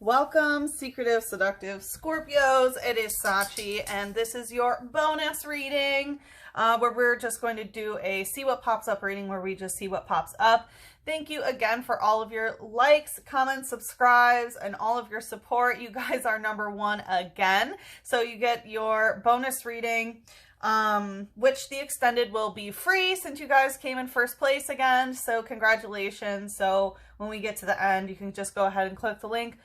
Welcome, secretive, seductive Scorpios. It is Sachi, and this is your bonus reading where we're just going to do a see what pops up reading where we just see what pops up. Thank you again for all of your likes, comments, subscribes, and all of your support. You guys are number one again. So you get your bonus reading, which the extended will be free since you guys came in first place again. So congratulations. So when we get to the end, you can just go ahead and click the link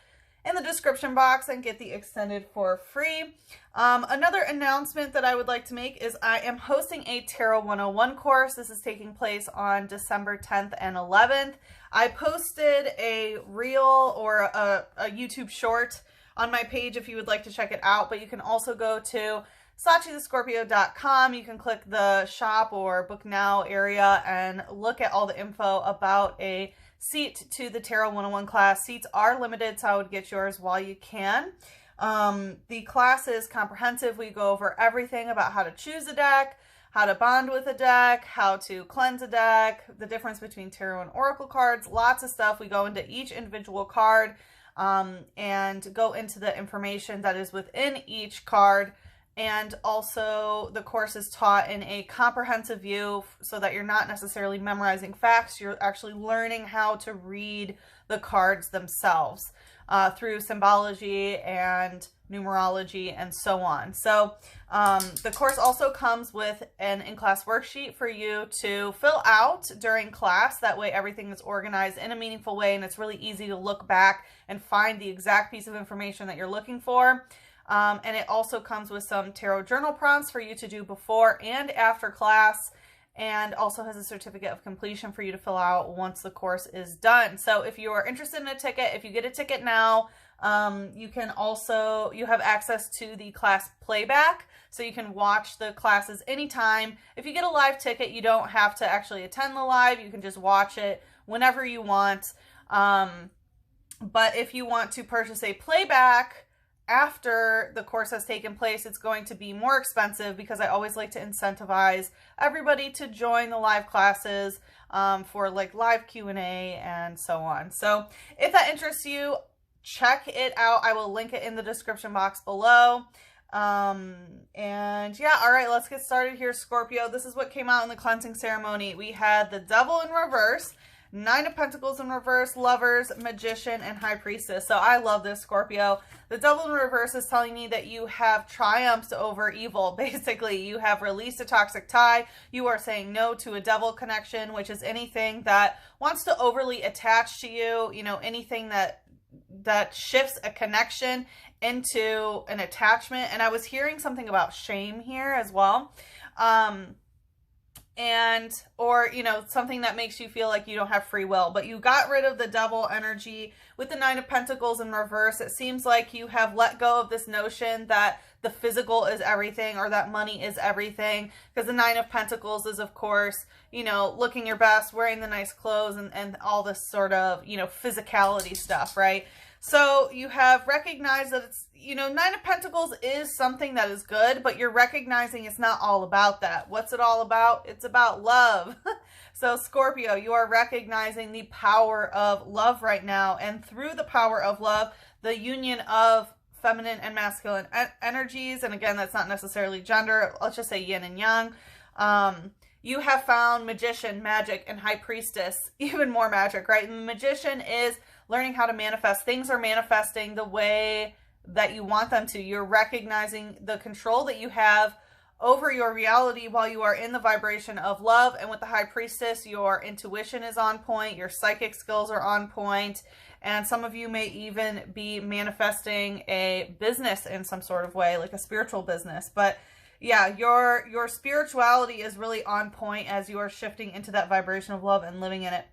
in the description box and get the extended for free. Another announcement that I would like to make is I am hosting a Tarot 101 course. This is taking place on December 10th and 11th. I posted a reel or a YouTube short on my page if you would like to check it out, but you can also go to SachiTheScorpio.com. You can click the shop or book now area and look at all the info about a seat to the Tarot 101 class. Seats are limited, so I would get yours while you can. The class is comprehensive. We go over everything about how to choose a deck, how to bond with a deck, how to cleanse a deck, the difference between tarot and oracle cards, lots of stuff. We go into each individual card and go into the information that is within each card. And also the course is taught in a comprehensive view so that you're not necessarily memorizing facts. You're actually learning how to read the cards themselves through symbology and numerology and so on. So the course also comes with an in-class worksheet for you to fill out during class. That way everything is organized in a meaningful way and it's really easy to look back and find the exact piece of information that you're looking for. And it also comes with some tarot journal prompts for you to do before and after class, and also has a certificate of completion for you to fill out once the course is done. So if you are interested in a ticket, if you get a ticket now, you have access to the class playback, so you can watch the classes anytime. If you get a live ticket, you don't have to actually attend the live. You can just watch it whenever you want. But if you want to purchase a playback after the course has taken place, it's going to be more expensive because I always like to incentivize everybody to join the live classes for like live Q&A and so on. So if that interests you, check it out. I will link it in the description box below. And yeah, all right, let's get started here, Scorpio. This is what came out in the cleansing ceremony. We had the Devil in reverse, Nine of Pentacles in reverse, Lovers, Magician, and High Priestess. So I love this, Scorpio. The Devil in reverse is telling me that you have triumphed over evil. Basically, you have released a toxic tie. You are saying no to a devil connection, which is anything that wants to overly attach to you. You know, anything that shifts a connection into an attachment. And I was hearing something about shame here as well. Or, you know, something that makes you feel like you don't have free will, but you got rid of the devil energy with the Nine of Pentacles in reverse. It seems like you have let go of this notion that the physical is everything or that money is everything, because the Nine of Pentacles is, of course, you know, looking your best, wearing the nice clothes and all this sort of, you know, physicality stuff, right? So you have recognized that it's, you know, Nine of Pentacles is something that is good, but you're recognizing it's not all about that. What's it all about? It's about love. So Scorpio, you are recognizing the power of love right now. And through the power of love, the union of feminine and masculine energies, and again, that's not necessarily gender, let's just say yin and yang, you have found Magician, Magic, and High Priestess, even more magic, right? And the Magician is learning how to manifest. Things are manifesting the way that you want them to. You're recognizing the control that you have over your reality while you are in the vibration of love. And with the High Priestess, your intuition is on point, your psychic skills are on point, and some of you may even be manifesting a business in some sort of way, like a spiritual business. But yeah, your spirituality is really on point as you are shifting into that vibration of love and living in it.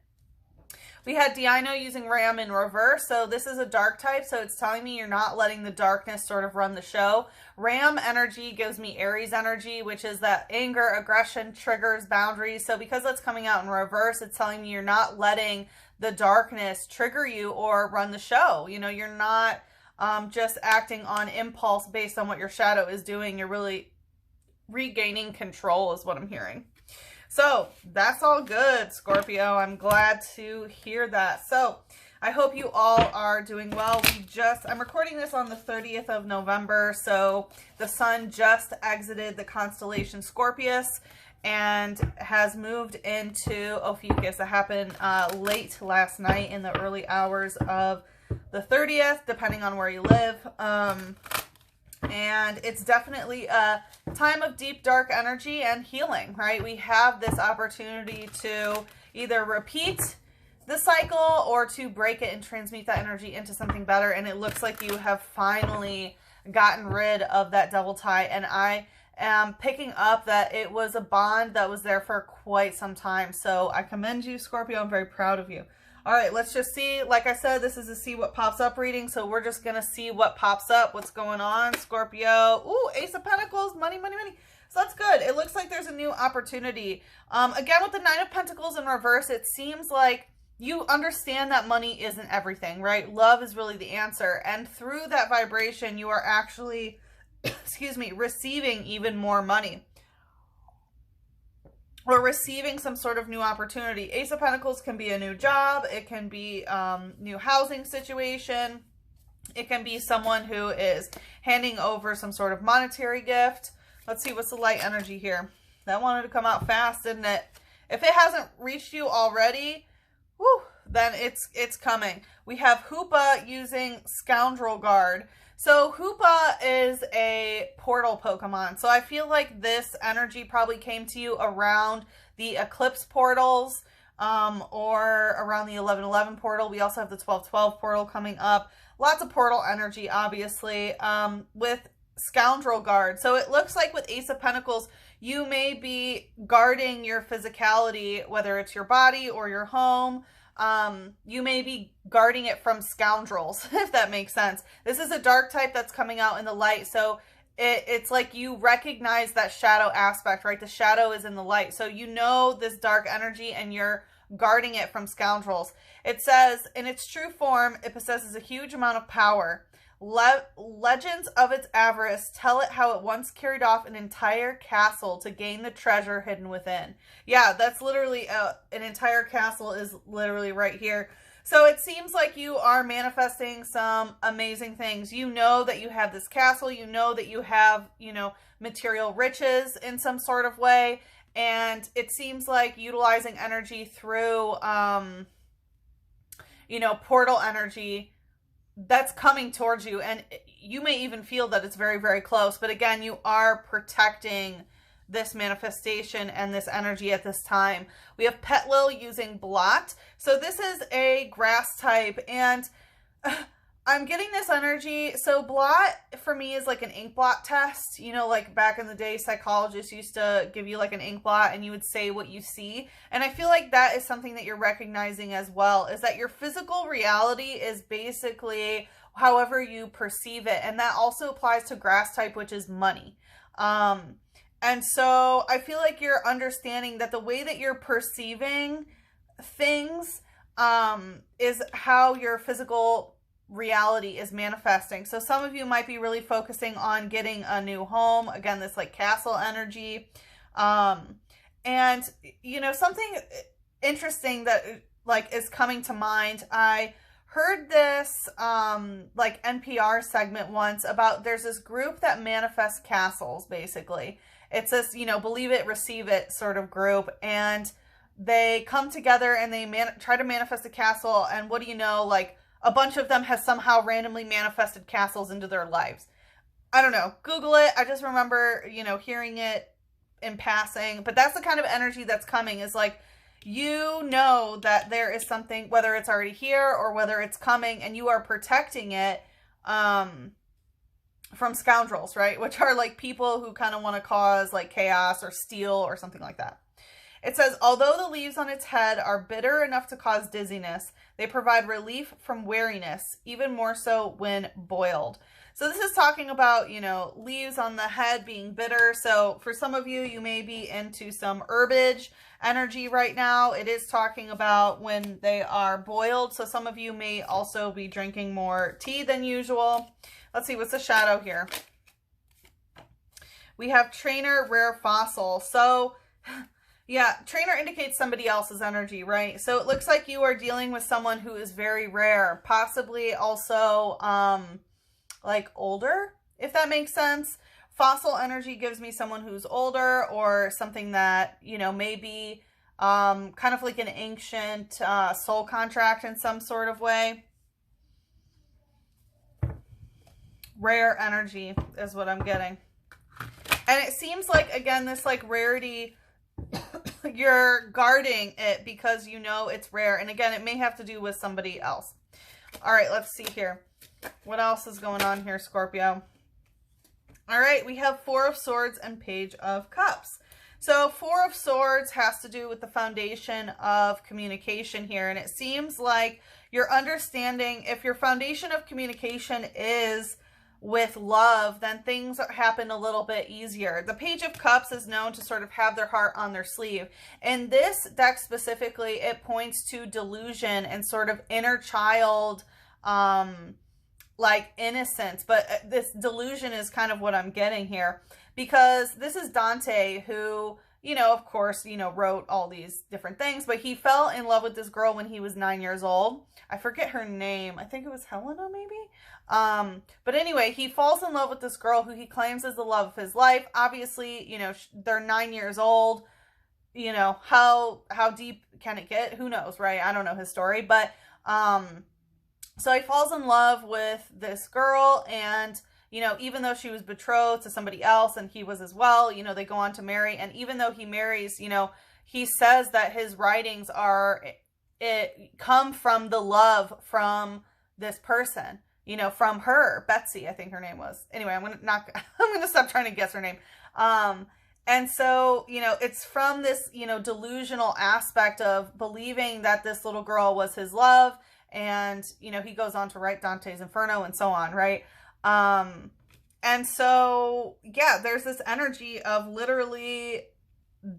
We had Diino using Ram in reverse. So this is a dark type. So it's telling me you're not letting the darkness sort of run the show. Ram energy gives me Aries energy, which is that anger, aggression, triggers, boundaries. So because that's coming out in reverse, it's telling me you're not letting the darkness trigger you or run the show. You know, you're not just acting on impulse based on what your shadow is doing. You're really regaining control is what I'm hearing. So that's all good, Scorpio. I'm glad to hear that. So I hope you all are doing well. I'm recording this on the 30th of November, so the sun just exited the constellation Scorpius and has moved into Ophiuchus. That happened late last night in the early hours of the 30th, depending on where you live. And it's definitely a time of deep, dark energy and healing, right? We have this opportunity to either repeat the cycle or to break it and transmute that energy into something better. And it looks like you have finally gotten rid of that double tie. And I am picking up that it was a bond that was there for quite some time. So I commend you, Scorpio. I'm very proud of you. All right, let's just see. Like I said, this is a see what pops up reading. So we're just going to see what pops up, what's going on. Scorpio. Ooh, Ace of Pentacles, money, money, money. So that's good. It looks like there's a new opportunity. Again, with the Nine of Pentacles in reverse, it seems like you understand that money isn't everything, right? Love is really the answer. And through that vibration, you are actually, excuse me, receiving even more money. Or receiving some sort of new opportunity. Ace of Pentacles can be a new job. It can be new housing situation. It can be someone who is handing over some sort of monetary gift. Let's see, what's the light energy here? That wanted to come out fast, didn't it? If it hasn't reached you already, whew, then it's coming. We have Hoopa using Scoundrel Guard. So Hoopa is a portal Pokemon. So I feel like this energy probably came to you around the Eclipse portals or around the 1111 portal. We also have the 1212 portal coming up. Lots of portal energy, obviously, with Scoundrel Guard. So it looks like with Ace of Pentacles, you may be guarding your physicality, whether it's your body or your home. You may be guarding it from scoundrels, if that makes sense. This is a dark type that's coming out in the light. So it's like you recognize that shadow aspect, right? The shadow is in the light. So you know this dark energy and you're guarding it from scoundrels. It says, in its true form, it possesses a huge amount of power. Legends of its avarice tell it how it once carried off an entire castle to gain the treasure hidden within. Yeah, that's literally an entire castle is literally right here. So it seems like you are manifesting some amazing things. You know that you have this castle. You know that you have, you know, material riches in some sort of way. And it seems like utilizing energy through, you know, portal energy that's coming towards you, and you may even feel that it's very, very close. But again, you are protecting this manifestation and this energy at this time. We have Petlil using Blot. So this is a grass type, and I'm getting this energy. So Blot for me is like an ink blot test. You know, like back in the day, psychologists used to give you like an ink blot and you would say what you see. And I feel like that is something that you're recognizing as well, is that your physical reality is basically however you perceive it. And that also applies to grass type, which is money. And so I feel like you're understanding that the way that you're perceiving things is how your physical reality is manifesting. So some of you might be really focusing on getting a new home. Again, this like castle energy. And you know, something interesting that like is coming to mind. I heard this like NPR segment once about there's this group that manifests castles, basically. It's this, you know, believe it, receive it sort of group. And they come together and they try to manifest a castle. And what do you know, like a bunch of them has somehow randomly manifested castles into their lives. I don't know. Google it. I just remember, you know, hearing it in passing. But that's the kind of energy that's coming, is like, you know that there is something, whether it's already here or whether it's coming, and you are protecting it from scoundrels, right? Which are like people who kind of want to cause like chaos or steal or something like that. It says, although the leaves on its head are bitter enough to cause dizziness, they provide relief from weariness, even more so when boiled. So this is talking about, you know, leaves on the head being bitter. So for some of you, you may be into some herbage energy right now. It is talking about when they are boiled. So some of you may also be drinking more tea than usual. Let's see, what's the shadow here? We have Trainer Rare Fossil. So Yeah, trainer indicates somebody else's energy, right? So it looks like you are dealing with someone who is very rare, possibly also like older, if that makes sense. Fossil energy gives me someone who's older or something that, you know, maybe kind of like an ancient soul contract in some sort of way. Rare energy is what I'm getting. And it seems like, again, this like rarity, you're guarding it because you know it's rare. And again, it may have to do with somebody else. All right, let's see here. What else is going on here, Scorpio? All right, we have Four of Swords and Page of Cups. So Four of Swords has to do with the foundation of communication here. And it seems like you're understanding, if your foundation of communication is with love, then things happen a little bit easier. The Page of Cups is known to sort of have their heart on their sleeve. In this deck specifically, it points to delusion and sort of inner child, like innocence. But this delusion is kind of what I'm getting here, because this is Dante who, you know, of course, you know, wrote all these different things, but he fell in love with this girl when he was 9 years old. I forget her name. I think it was Helena, maybe? But anyway, he falls in love with this girl who he claims is the love of his life. Obviously, you know, they're 9 years old. You know, how deep can it get? Who knows, right? I don't know his story, but, so he falls in love with this girl, and, you know, even though she was betrothed to somebody else and he was as well, you know, they go on to marry. And even though he marries, you know, he says that his writings come from the love from this person, you know, from her, Betsy, I think her name was. Anyway, I'm going to stop trying to guess her name. And so, you know, it's from this, you know, delusional aspect of believing that this little girl was his love. And, you know, he goes on to write Dante's Inferno and so on, right? And so, yeah, there's this energy of literally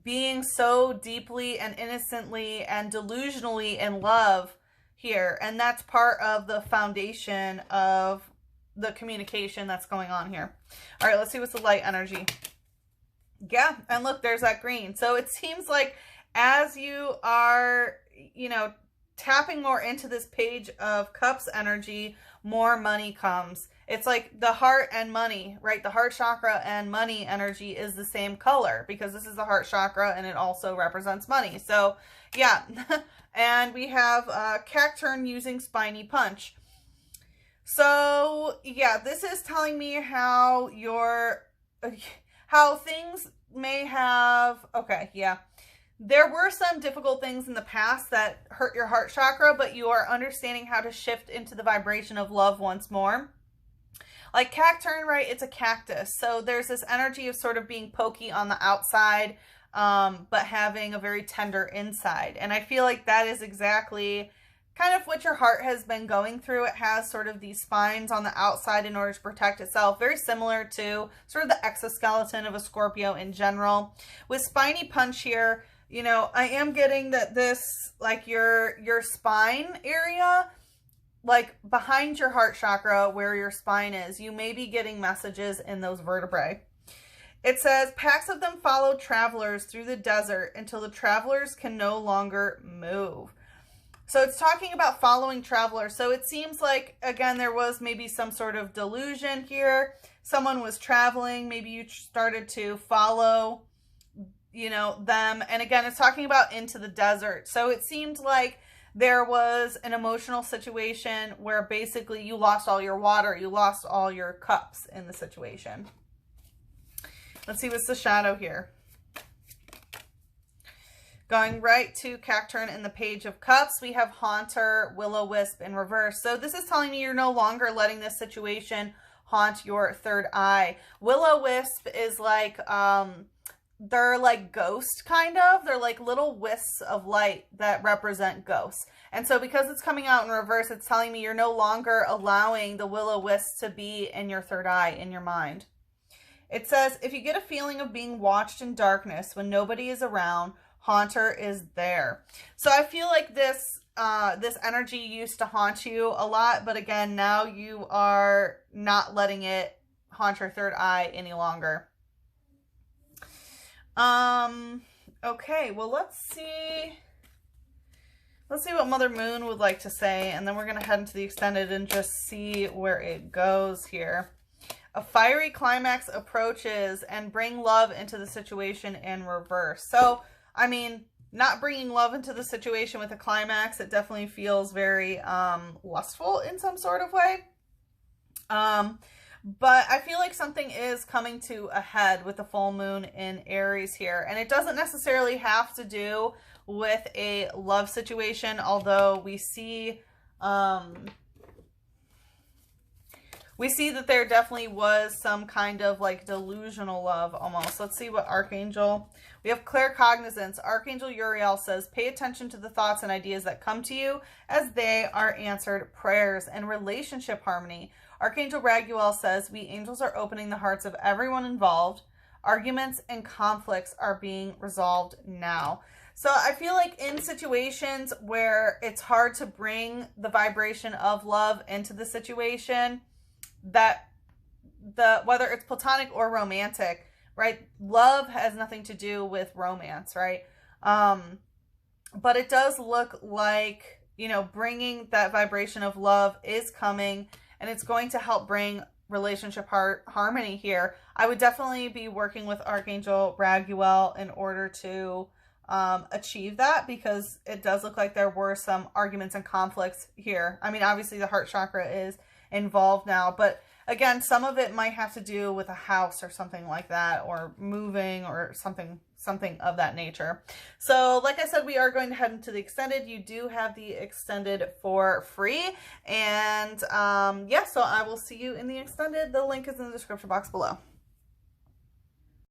being so deeply and innocently and delusionally in love here. And that's part of the foundation of the communication that's going on here. All right, let's see what's the light energy. Yeah, and look, there's that green. So it seems like as you are, you know, tapping more into this Page of Cups energy, more money comes. It's like the heart and money, right? The heart chakra and money energy is the same color because this is the heart chakra and it also represents money. So yeah, and we have Cacturn using Spiny Punch. So yeah, this is telling me how things may have, okay, yeah. There were some difficult things in the past that hurt your heart chakra, but you are understanding how to shift into the vibration of love once more. Like Cacturn, right? It's a cactus. So there's this energy of sort of being pokey on the outside, but having a very tender inside. And I feel like that is exactly kind of what your heart has been going through. It has sort of these spines on the outside in order to protect itself. Very similar to sort of the exoskeleton of a Scorpio in general. With Spiny Punch here, you know, I am getting that this, like your spine area, like behind your heart chakra where your spine is, you may be getting messages in those vertebrae. It says, packs of them follow travelers through the desert until the travelers can no longer move. So it's talking about following travelers. So it seems like, again, there was maybe some sort of delusion here. Someone was traveling. Maybe you started to follow, you know, them. And again, it's talking about into the desert. So it seemed like there was an emotional situation where basically you lost all your water. You lost all your cups in the situation. Let's see what's the shadow here. Going right to Cacturn in the Page of Cups, we have Haunter, Will-O-Wisp in reverse. So this is telling me you're no longer letting this situation haunt your third eye. Will-O-Wisp is like, they're like ghost kind of. They're like little wisps of light that represent ghosts. And so because it's coming out in reverse, it's telling me you're no longer allowing the will-o-wisp to be in your third eye, in your mind. It says, if you get a feeling of being watched in darkness when nobody is around, Haunter is there. So I feel like this this energy used to haunt you a lot, but again, now you are not letting it haunt your third eye any longer. Okay, well, let's see. Let's see what Mother Moon would like to say, and then we're going to head into the extended and just see where it goes here. A fiery climax approaches and bring love into the situation in reverse. So, I mean, not bringing love into the situation with a climax, it definitely feels very lustful in some sort of way. But I feel like something is coming to a head with the full moon in Aries here. And it doesn't necessarily have to do with a love situation, although we see that there definitely was some kind of like delusional love almost. Let's see what Archangel. We have claircognizance. Archangel Uriel says, pay attention to the thoughts and ideas that come to you as they are answered prayers and relationship harmony. Archangel Raguel says, we angels are opening the hearts of everyone involved. Arguments and conflicts are being resolved now. So I feel like in situations where it's hard to bring the vibration of love into the situation, that whether it's platonic or romantic, right? Love has nothing to do with romance, right? But it does look like, you know, bringing that vibration of love is coming, and it's going to help bring relationship harmony here. I would definitely be working with Archangel Raguel in order to achieve that, because it does look like there were some arguments and conflicts here. I mean, obviously the heart chakra is involved now, but again, some of it might have to do with a house or something like that, or moving or something of that nature. So like I said, we are going to head into the extended. You do have the extended for free. And yeah, so I will see you in the extended. The link is in the description box below.